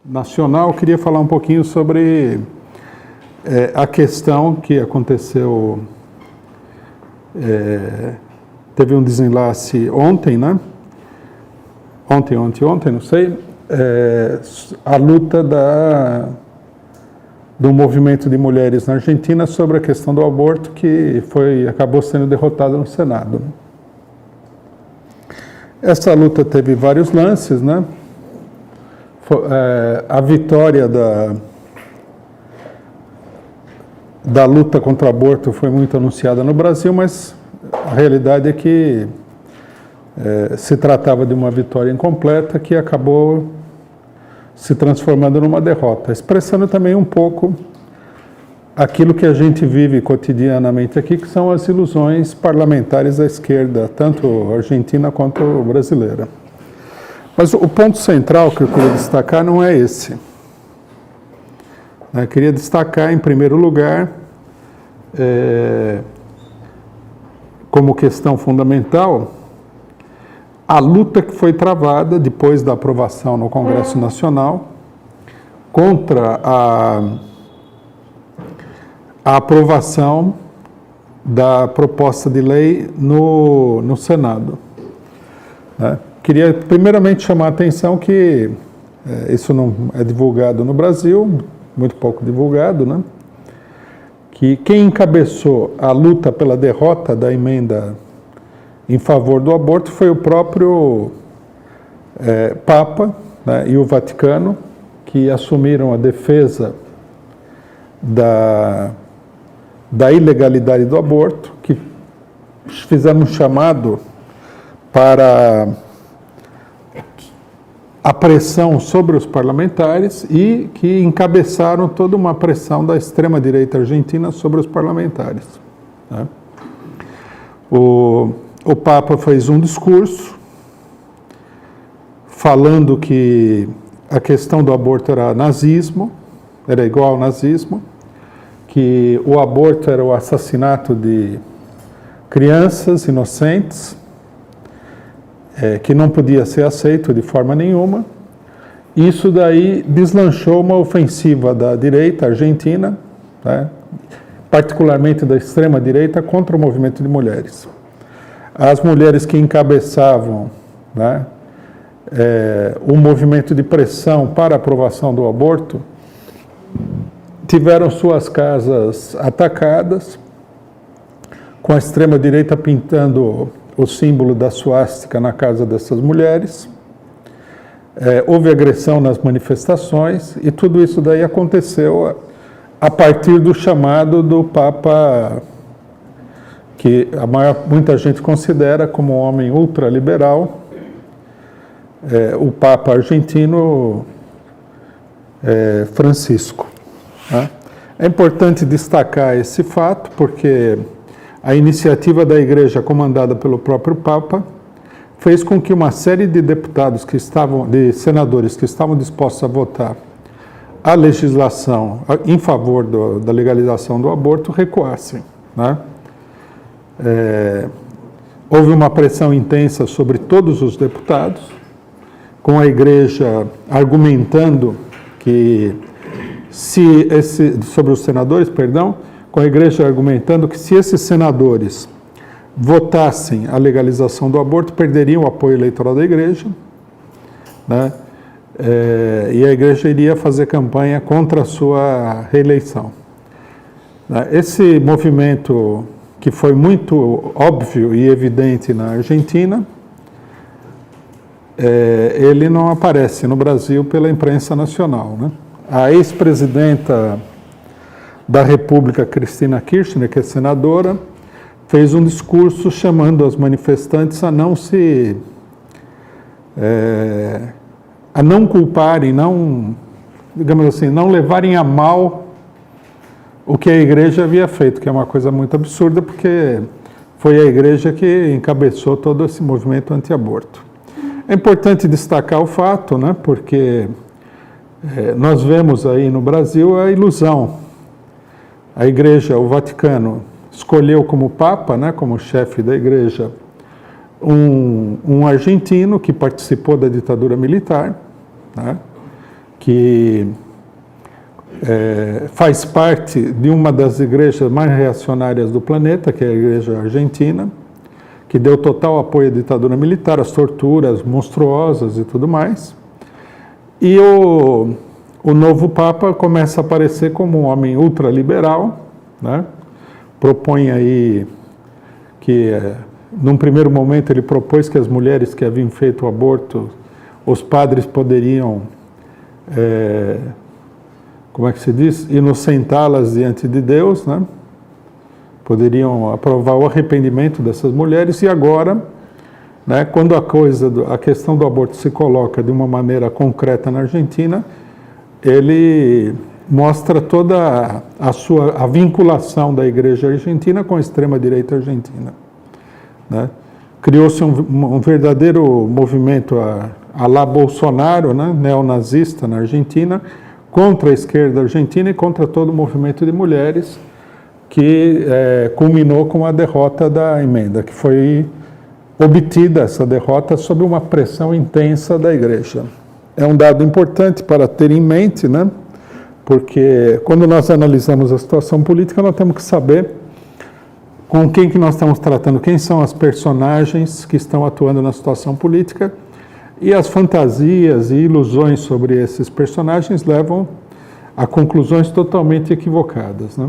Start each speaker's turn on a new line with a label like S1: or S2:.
S1: nacional, eu queria falar um pouquinho sobre a questão que aconteceu, teve um desenlace ontem, né? Ontem, não sei, a luta do movimento de mulheres na Argentina sobre a questão do aborto, que acabou sendo derrotada no Senado. Essa luta teve vários lances, né? A vitória da luta contra o aborto foi muito anunciada no Brasil, mas a realidade é que se tratava de uma vitória incompleta que acabou se transformando numa derrota, expressando também um pouco aquilo que a gente vive cotidianamente aqui, que são as ilusões parlamentares da esquerda, tanto argentina quanto brasileira. Mas o ponto central que eu queria destacar não é esse. Eu queria destacar, em primeiro lugar, como questão fundamental, a luta que foi travada depois da aprovação no Congresso Nacional contra a aprovação da proposta de lei no Senado. Queria primeiramente chamar a atenção que isso não é divulgado no Brasil, muito pouco divulgado, né? Que quem encabeçou a luta pela derrota da emenda em favor do aborto foi o próprio Papa, né, e o Vaticano, que assumiram a defesa da ilegalidade do aborto, que fizeram um chamado para a pressão sobre os parlamentares e que encabeçaram toda uma pressão da extrema-direita argentina sobre os parlamentares, né? O Papa fez um discurso falando que a questão do aborto era nazismo, era igual ao nazismo, que o aborto era o assassinato de crianças inocentes, que não podia ser aceito de forma nenhuma. Isso daí deslanchou uma ofensiva da direita argentina, né, particularmente da extrema-direita, contra o movimento de mulheres. As mulheres que encabeçavam, né, o movimento de pressão para a aprovação do aborto tiveram suas casas atacadas, com a extrema-direita pintando o símbolo da suástica na casa dessas mulheres. Houve agressão nas manifestações e tudo isso daí aconteceu a partir do chamado do Papa, que muita gente considera como um homem ultraliberal, o Papa argentino Francisco, né? É importante destacar esse fato porque a iniciativa da Igreja, comandada pelo próprio Papa, fez com que uma série de senadores que estavam dispostos a votar a legislação em favor da legalização do aborto recuassem, né? Houve uma pressão intensa sobre todos os deputados, com a Igreja argumentando que sobre os senadores, com a Igreja argumentando que se esses senadores votassem a legalização do aborto, perderiam o apoio eleitoral da Igreja, né? E a Igreja iria fazer campanha contra a sua reeleição. Esse movimento, que foi muito óbvio e evidente na Argentina, ele não aparece no Brasil pela imprensa nacional, né? A ex-presidenta da República, Cristina Kirchner, que é senadora, fez um discurso chamando as manifestantes a não culparem, digamos assim, não levarem a mal o que a Igreja havia feito, que é uma coisa muito absurda, porque foi a Igreja que encabeçou todo esse movimento anti-aborto. É importante destacar o fato, né, porque nós vemos aí no Brasil a ilusão. A Igreja, o Vaticano, escolheu como Papa, né, como chefe da Igreja, um argentino que participou da ditadura militar, né, que faz parte de uma das igrejas mais reacionárias do planeta, que é a Igreja Argentina, que deu total apoio à ditadura militar, às torturas monstruosas e tudo mais. E o novo Papa começa a aparecer como um homem ultraliberal, né? Propõe aí que, num primeiro momento, ele propôs que as mulheres que haviam feito o aborto, os padres poderiam, como é que se diz? Inocentá-las diante de Deus, né? Poderiam aprovar o arrependimento dessas mulheres, e agora, né, quando a questão do aborto se coloca de uma maneira concreta na Argentina, ele mostra toda a vinculação da Igreja Argentina com a extrema-direita argentina, né? Criou-se um verdadeiro movimento a lá Bolsonaro, né, neonazista na Argentina, contra a esquerda argentina e contra todo o movimento de mulheres, que culminou com a derrota da emenda, que foi obtida, essa derrota, sob uma pressão intensa da Igreja. É um dado importante para ter em mente, né? Porque quando nós analisamos a situação política, nós temos que saber com quem que nós estamos tratando, quem são as personagens que estão atuando na situação política, e as fantasias e ilusões sobre esses personagens levam a conclusões totalmente equivocadas, né?